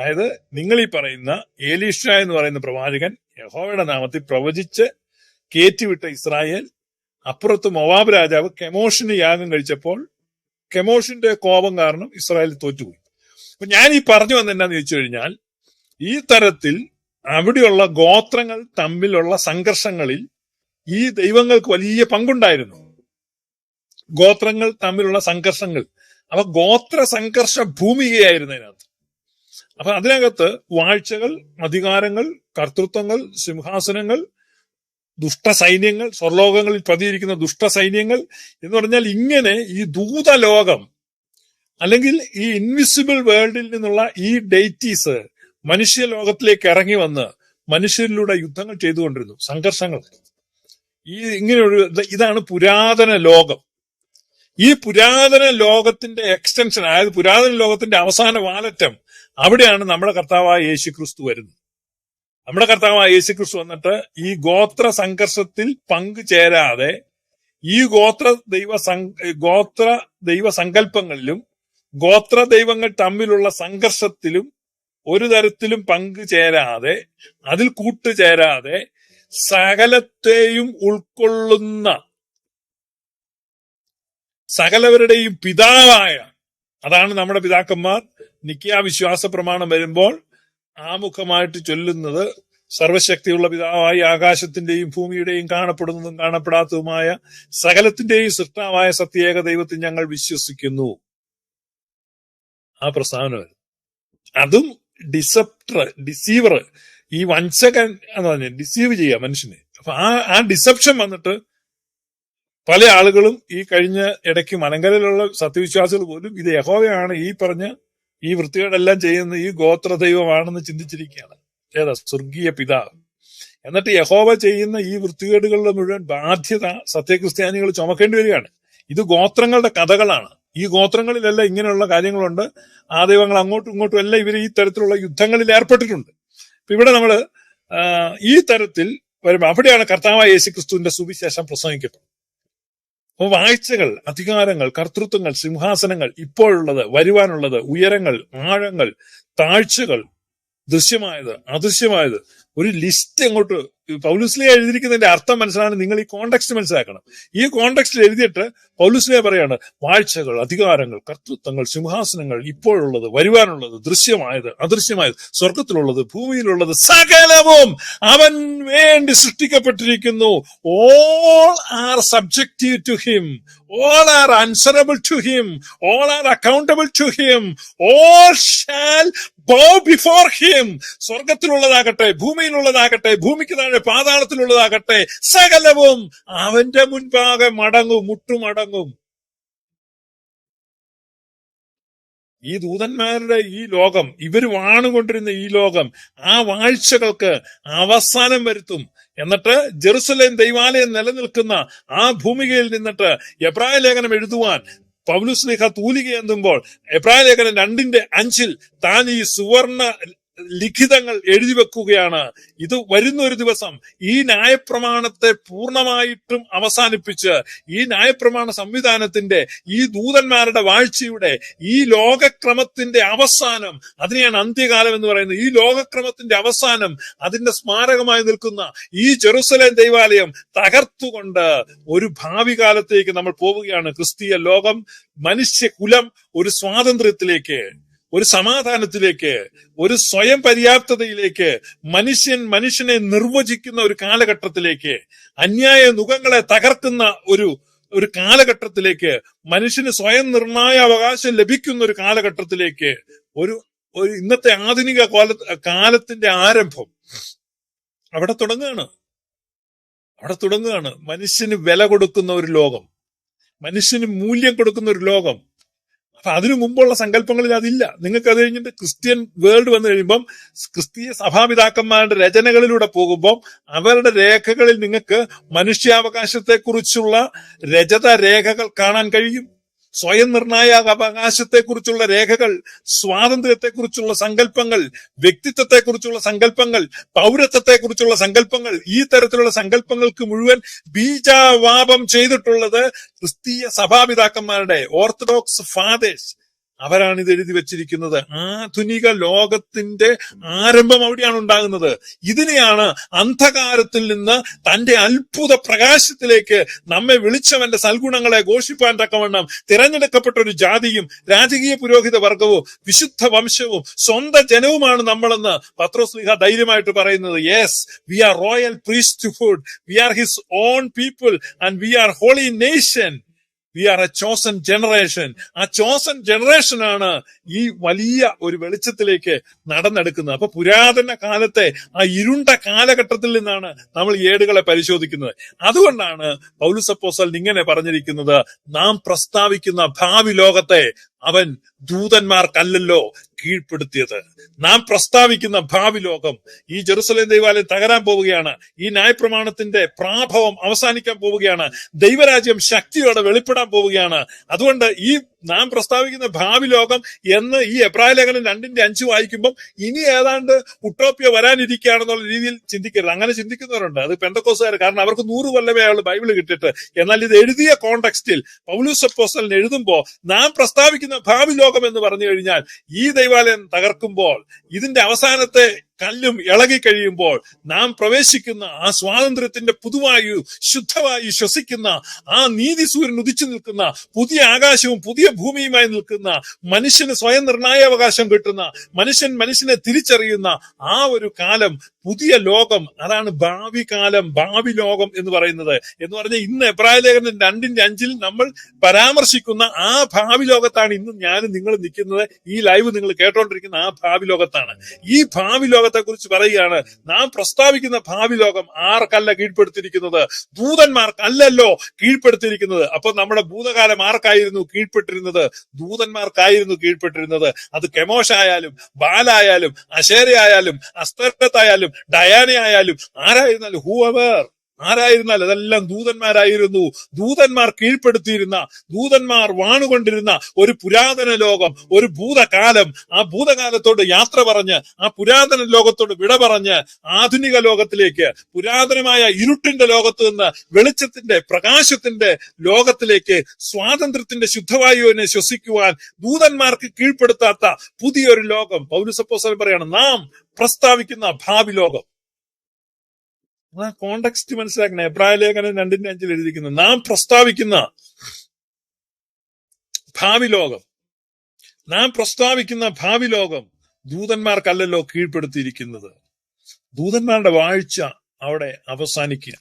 അതായത് നിങ്ങൾ ഈ പറയുന്ന ഏലീഷ എന്ന് പറയുന്ന പ്രവാചകൻ യഹോവയുടെ നാമത്തിൽ പ്രവചിച്ച് കയറ്റിവിട്ട ഇസ്രായേൽ അപ്പുറത്ത് മൊവാബ് രാജാവ് കെമോഷിന് യാഗം കഴിച്ചപ്പോൾ കെമോഷിന്റെ കോപം കാരണം ഇസ്രായേൽ തോറ്റുപോയി. അപ്പൊ ഞാൻ ഈ പറഞ്ഞു വന്ന എന്നാന്ന് ചോദിച്ചു കഴിഞ്ഞാൽ, ഈ തരത്തിൽ അവിടെയുള്ള ഗോത്രങ്ങൾ തമ്മിലുള്ള സംഘർഷങ്ങളിൽ ഈ ദൈവങ്ങൾക്ക് വലിയ പങ്കുണ്ടായിരുന്നു. ഗോത്രങ്ങൾ തമ്മിലുള്ള സംഘർഷങ്ങൾ, അപ്പൊ ഗോത്ര സംഘർഷ ഭൂമികയായിരുന്നു അതിനകത്ത്. അപ്പൊ അതിനകത്ത് വാഴ്ചകൾ, അധികാരങ്ങൾ, കർത്തൃത്വങ്ങൾ, സിംഹാസനങ്ങൾ, ദുഷ്ടസൈന്യങ്ങൾ, സ്വർലോകങ്ങളിൽ പതിയിരിക്കുന്ന ദുഷ്ടസൈന്യങ്ങൾ എന്ന് പറഞ്ഞാൽ ഇങ്ങനെ ഈ ദൂതലോകം അല്ലെങ്കിൽ ഈ ഇൻവിസിബിൾ വേൾഡിൽ നിന്നുള്ള ഈ ഡെയ്റ്റീസ് മനുഷ്യലോകത്തിലേക്ക് ഇറങ്ങി വന്ന് മനുഷ്യരിലൂടെ യുദ്ധങ്ങൾ ചെയ്തുകൊണ്ടിരുന്നു, സംഘർഷങ്ങൾ. ഇതാണ് പുരാതന ലോകം. ഈ പുരാതന ലോകത്തിന്റെ എക്സ്റ്റൻഷൻ, അതായത് പുരാതന ലോകത്തിന്റെ അവസാന വാലറ്റം, അവിടെയാണ് നമ്മുടെ കർത്താവായ യേശുക്രിസ്തു വരുന്നത്. നമ്മുടെ കർത്താവായ യേശുക്രിസ്തു വന്നിട്ട് ഈ ഗോത്ര സംഘർഷത്തിൽ പങ്കുചേരാതെ ഈ ഗോത്ര ദൈവ സങ്കല്പങ്ങളിലും ഗോത്ര ദൈവങ്ങൾ തമ്മിലുള്ള സംഘർഷത്തിലും ഒരു തരത്തിലും പങ്കുചേരാതെ, അതിൽ കൂട്ടുചേരാതെ സകലത്തെയും ഉൾക്കൊള്ളുന്ന സകലവരുടെയും പിതാവായ, അതാണ് നമ്മുടെ പിതാക്കന്മാർ നിക്കിയ വിശ്വാസ പ്രമാണം വരുമ്പോൾ ആമുഖമായിട്ട് ചൊല്ലുന്നത്, സർവശക്തിയുള്ള പിതാവായി ആകാശത്തിന്റെയും ഭൂമിയുടെയും കാണപ്പെടുന്നതും കാണപ്പെടാത്തതുമായ സകലത്തിന്റെയും സൃഷ്ടാവായ സത്യേക ദൈവത്തിൽ ഞങ്ങൾ വിശ്വസിക്കുന്നു. ആ പ്രസ്താവന വരും. അതും ഡിസീവർ, ഈ വഞ്ചകൻ എന്ന് പറഞ്ഞ ഡിസീവ് ചെയ്യുക മനുഷ്യനെ. അപ്പൊ ആ ഡിസെപ്ഷൻ വന്നിട്ട് പല ആളുകളും ഈ കഴിഞ്ഞ ഇടയ്ക്ക് മലങ്കരയിലുള്ള സത്യവിശ്വാസികൾ പോലും ഇത് യഹോവയാണ് ഈ പറഞ്ഞ ഈ വൃത്തികേടെല്ലാം ചെയ്യുന്ന ഈ ഗോത്ര ദൈവമാണെന്ന് ചിന്തിച്ചിരിക്കുകയാണ്. ഏതാ? സ്വർഗീയ പിതാവ്. എന്നിട്ട് യഹോവ ചെയ്യുന്ന ഈ വൃത്തികേടുകളുടെ മുഴുവൻ ബാധ്യത സത്യക്രിസ്ത്യാനികൾ ചുമക്കേണ്ടി വരികയാണ്. ഇത് ഗോത്രങ്ങളുടെ കഥകളാണ്. ഈ ഗോത്രങ്ങളിലെല്ലാം ഇങ്ങനെയുള്ള കാര്യങ്ങളുണ്ട്. ആ ദൈവങ്ങൾ അങ്ങോട്ടും ഇങ്ങോട്ടും എല്ലാം ഇവർ ഈ തരത്തിലുള്ള യുദ്ധങ്ങളിൽ ഏർപ്പെട്ടിട്ടുണ്ട്. ഇപ്പൊ ഇവിടെ നമ്മള് ഈ തരത്തിൽ വരുമ്പോൾ അവിടെയാണ് കർത്താവായ യേശുക്രിസ്തുവിന്റെ സുവിശേഷം പ്രസംഗിക്കപ്പെടുന്നത്. അപ്പൊ വാഴ്ചകൾ, അധികാരങ്ങൾ, കർത്തൃത്വങ്ങൾ, സിംഹാസനങ്ങൾ, ഇപ്പോഴുള്ളത്, വരുവാനുള്ളത്, ഉയരങ്ങൾ, ആഴങ്ങൾ, താഴ്ചകൾ, ദൃശ്യമായത്, അദൃശ്യമായത്, ഒരു ലിസ്റ്റ് അങ്ങോട്ട് പൗലുസ്ലിയ എഴുതിയിരിക്കുന്നതിന്റെ അർത്ഥം മനസ്സിലാണ്. നിങ്ങൾ ഈ കോണ്ടെക്സ്റ്റ് മനസ്സിലാക്കണം. ഈ കോണ്ടെക്സ്റ്റിൽ എഴുതിയിട്ട് പൗലുസ്ലിയ പറയാണ് വാഴ്ചകൾ, അധികാരങ്ങൾ, കർത്തൃത്വങ്ങൾ, സിംഹാസനങ്ങൾ, ഇപ്പോഴുള്ളത്, വരുവാനുള്ളത്, ദൃശ്യമായത്, അദൃശ്യമായത്, സ്വർഗത്തിലുള്ളത്, ഭൂമിയിലുള്ളത്, സകലവും അവൻ വേണ്ടി സൃഷ്ടിക്കപ്പെട്ടിരിക്കുന്നു. All are subjective to him. All are answerable to him. All are accountable to him. All shall bow before him. സ്വർഗത്തിലുള്ളതാകട്ടെ, ഭൂമിയിലുള്ളതാകട്ടെ, ഭൂമിക്ക് താഴെ പാതാളത്തിലുള്ളതാകട്ടെ, സകലവും അവന്റെ മുൻപാകെ മടങ്ങും, മുട്ടുമടങ്ങും. ഈ ദൂതന്മാരുടെ ഈ ലോകം, ഇവർ വാണുകൊണ്ടിരുന്ന ഈ ലോകം, ആ വാഴ്ചകൾക്ക് അവസാനം വരുത്തും. എന്നിട്ട് ജെറുസലേം ദൈവാലയം നിലനിൽക്കുന്ന ആ ഭൂമികയിൽ നിന്നിട്ട് എബ്രായ ലേഖനം എഴുതുവാൻ പൗലുസ്ലീഹ തൂലിക എന്തുമ്പോൾ എബ്രായ ലേഖനം 2:5 താൻ ഈ സുവർണ ലിഖിതങ്ങൾ എഴുതി വെക്കുകയാണ്. ഇത് വരുന്ന ഒരു ദിവസം ഈ ന്യായപ്രമാണത്തെ പൂർണ്ണമായിട്ടും അവസാനിപ്പിച്ച് ഈ ന്യായപ്രമാണ സംവിധാനത്തിന്റെ, ഈ ദൂതന്മാരുടെ വാഴ്ചയുടെ, ഈ ലോകക്രമത്തിന്റെ അവസാനം, അതിനെയാണ് അന്ത്യകാലം എന്ന് പറയുന്നത്. ഈ ലോകക്രമത്തിന്റെ അവസാനം, അതിന്റെ സ്മാരകമായി നിൽക്കുന്ന ഈ ജെറുസലേം ദൈവാലയം തകർത്തുകൊണ്ട് ഒരു ഭാവി കാലത്തേക്ക് നമ്മൾ പോവുകയാണ്. ക്രിസ്തീയ ലോകം, മനുഷ്യകുലം ഒരു സ്വാതന്ത്ര്യത്തിലേക്ക്, ഒരു സമാധാനത്തിലേക്ക്, ഒരു സ്വയം പര്യാപ്തതയിലേക്ക്, മനുഷ്യനെ നിർവചിക്കുന്ന ഒരു കാലഘട്ടത്തിലേക്ക്, അന്യായ നുഖങ്ങളെ തകർക്കുന്ന ഒരു കാലഘട്ടത്തിലേക്ക്, മനുഷ്യന് സ്വയം നിർണായ അവകാശം ലഭിക്കുന്ന ഒരു കാലഘട്ടത്തിലേക്ക്, ഒരു ഇന്നത്തെ ആധുനിക കാലത്തിന്റെ ആരംഭം അവിടെ തുടങ്ങുകയാണ്. മനുഷ്യന് വില കൊടുക്കുന്ന ഒരു ലോകം, മനുഷ്യന് മൂല്യം കൊടുക്കുന്ന ഒരു ലോകം. അപ്പൊ അതിനു മുമ്പുള്ള സങ്കല്പങ്ങളിൽ അതില്ല. നിങ്ങൾക്ക് അത് കഴിഞ്ഞിട്ട് ക്രിസ്ത്യൻ വേൾഡ് വന്നു കഴിയുമ്പം, ക്രിസ്തീയ സഭാപിതാക്കന്മാരുടെ രചനകളിലൂടെ പോകുമ്പോൾ അവരുടെ രേഖകളിൽ നിങ്ങൾക്ക് മനുഷ്യാവകാശത്തെക്കുറിച്ചുള്ള രചത രേഖകൾ കാണാൻ കഴിയും. സ്വയം നിർണായക അവകാശത്തെക്കുറിച്ചുള്ള രേഖകൾ, സ്വാതന്ത്ര്യത്തെക്കുറിച്ചുള്ള സങ്കല്പങ്ങൾ, വ്യക്തിത്വത്തെക്കുറിച്ചുള്ള സങ്കല്പങ്ങൾ, പൗരത്വത്തെക്കുറിച്ചുള്ള സങ്കല്പങ്ങൾ, ഈ തരത്തിലുള്ള സങ്കല്പങ്ങൾക്ക് മുഴുവൻ ബീജാവാപം ചെയ്തിട്ടുള്ളത് ക്രിസ്തീയ സഭാപിതാക്കന്മാരുടെ, ഓർത്തഡോക്സ് ഫാദേഴ്സ്, അവരാണ് ഇത് എഴുതി വെച്ചിരിക്കുന്നത്. ആധുനിക ലോകത്തിന്റെ ആരംഭം അവിടെയാണ് ഉണ്ടാകുന്നത്. ഇതിനെയാണ് അന്ധകാരത്തിൽ നിന്ന് തന്റെ അത്ഭുത പ്രകാശത്തിലേക്ക് നമ്മെ വിളിച്ചവന്റെ സൽഗുണങ്ങളെ ഘോഷിപ്പാൻ തക്കവണ്ണം തിരഞ്ഞെടുക്കപ്പെട്ട ഒരു ജാതിയും രാജകീയ പുരോഹിത വർഗവും വിശുദ്ധ വംശവും സ്വന്തം ജനവുമാണ് നമ്മളെന്ന് പത്രോസ്ലീഹ ധൈര്യമായിട്ട് പറയുന്നത്. Yes, we are royal priesthood, we are his own people and we are holy nation, we are a chosen generation. ആ ചോസൻ ജനറേഷൻ ആണ് ഈ വലിയ ഒരു വെളിച്ചത്തിലേക്ക് നടന്നെടുക്കുന്നത്. അപ്പൊ പുരാതന കാലത്തെ ആ ഇരുണ്ട കാലഘട്ടത്തിൽ നിന്നാണ് നമ്മൾ ഏടുകളെ പരിശോധിക്കുന്നത്. അതുകൊണ്ടാണ് പൗലോസ് അപ്പോസ്തലൻ ഇങ്ങനെ പറഞ്ഞിരിക്കുന്നത്, നാം പ്രസ്താവിക്കുന്ന ഭാവി ലോകത്തെ അവൻ ദൂതന്മാർക്കല്ലല്ലോ കീഴ്പ്പെടുത്തിയത്. നാം പ്രസ്താവിക്കുന്ന ഭാവി ലോകം, ഈ ജെറുസലേം ദൈവാലയം തകരാൻ പോവുകയാണ്, ഈ ന്യായപ്രമാണത്തിന്റെ പ്രാഭവം അവസാനിക്കാൻ പോവുകയാണ്, ദൈവരാജ്യം ശക്തിയോടെ വെളിപ്പെടാൻ പോവുകയാണ്. അതുകൊണ്ട് ഈ നാം പ്രസ്താവിക്കുന്ന ഭാവി ലോകം എന്ന് ഈ എബ്രായ ലേഖനം 2:5 വായിക്കുമ്പോൾ ഇനി ഏതാണ്ട് ഉട്ടോപ്യ വരാനിരിക്കുകയാണെന്നുള്ള രീതിയിൽ ചിന്തിക്കരുത്. അങ്ങനെ ചിന്തിക്കുന്നവരുണ്ട്, അത് പെന്തക്കോസ്തുകാർ. കാരണം അവർക്ക് 100 കൊല്ലമേ അയാൾ ബൈബിള് കിട്ടിയിട്ട്. എന്നാൽ ഇത് എഴുതിയ കോണ്ടെക്സ്റ്റിൽ പൗലോസ് അപ്പോസ്തലൻ എഴുതുമ്പോൾ നാം പ്രസ്താവിക്കുന്ന ഭാവി ലോകം എന്ന് പറഞ്ഞു കഴിഞ്ഞാൽ ഈ ദൈവാലയം തകർക്കുമ്പോൾ, ഇതിന്റെ അവസാനത്തെ കല്ലും ഇളകി കഴിയുമ്പോൾ നാം പ്രവേശിക്കുന്ന ആ സ്വാതന്ത്ര്യത്തിന്റെ പുതുവായു, ശുദ്ധവായു ശ്വസിക്കുന്ന, ആ നീതി സൂര്യൻ ഉദിച്ചു നിൽക്കുന്ന പുതിയ ആകാശവും പുതിയ ഭൂമിയുമായി നിൽക്കുന്ന, മനുഷ്യന് സ്വയം നിർണയാവകാശം കിട്ടുന്ന, മനുഷ്യനെ തിരിച്ചറിയുന്ന ആ ഒരു കാലം, പുതിയ ലോകം, അതാണ് ഭാവി കാലം, ഭാവി ലോകം എന്ന് പറയുന്നത്. എന്ന് പറഞ്ഞാൽ ഇന്ന് എബ്രായ ലേഖനം 2:5 നമ്മൾ പരാമർശിക്കുന്ന ആ ഭാവി ലോകത്താണ് ഇന്ന് ഞാനും നിങ്ങൾ നിൽക്കുന്നത്. ഈ ലൈവ് നിങ്ങൾ കേട്ടോണ്ടിരിക്കുന്ന ആ ഭാവി ലോകത്താണ്. ഈ ഭാവി ലോകത്തെ കുറിച്ച് പറയുകയാണ്, നാം പ്രസ്താവിക്കുന്ന ഭാവി ലോകം ആർക്കല്ല കീഴ്പ്പെടുത്തിയിരിക്കുന്നത്? ദൂതന്മാർക്കല്ലല്ലോ കീഴ്പ്പെടുത്തിയിരിക്കുന്നത്. അപ്പൊ നമ്മുടെ ഭൂതകാലം ആർക്കായിരുന്നു കീഴ്പ്പെട്ടിരുന്നത്? ദൂതന്മാർക്കായിരുന്നു കീഴ്പ്പെട്ടിരുന്നത്. അത് കെമോഷായാലും ബാലായാലും അശേരയായാലും അസ്തരത്തായാലും ഡയാനയായാലും ആരായിരുന്നാലും, ആരായിരുന്നാലും അതെല്ലാം ദൂതന്മാരായിരുന്നു. ദൂതന്മാർ കീഴ്പ്പെടുത്തിയിരുന്ന, ദൂതന്മാർ വാണുകൊണ്ടിരുന്ന ഒരു പുരാതന ലോകം, ഒരു ഭൂതകാലം. ആ ഭൂതകാലത്തോട് യാത്ര പറഞ്ഞ്, ആ പുരാതന ലോകത്തോട് വിട പറഞ്ഞ് ആധുനിക ലോകത്തിലേക്ക്, പുരാതനമായ ഇരുട്ടിന്റെ ലോകത്ത് നിന്ന് വെളിച്ചത്തിന്റെ പ്രകാശത്തിന്റെ ലോകത്തിലേക്ക്, സ്വാതന്ത്ര്യത്തിന്റെ ശുദ്ധവായുവിനെ ശ്വസിക്കുവാൻ ദൂതന്മാർക്ക് കീഴ്പ്പെടുത്താത്ത പുതിയൊരു ലോകം പൗലോസ് അപ്പോസ്തലൻ പറയാണ് നാം പ്രസ്താവിക്കുന്ന ഭാവി ലോകം. ആ കോണ്ടെക്സ്റ്റ് മനസ്സിലാക്കണം. എബ്രായ ലേഖനം 2:5 എഴുതിയിരിക്കുന്നത് നാം പ്രസ്താവിക്കുന്ന ഭാവി ലോകം, നാം പ്രസ്താവിക്കുന്ന ഭാവി ലോകം ദൂതന്മാർക്കല്ലല്ലോ കീഴ്പ്പെടുത്തിയിരിക്കുന്നത്. ദൂതന്മാരുടെ വാഴ്ച അവിടെ അവസാനിക്കുക.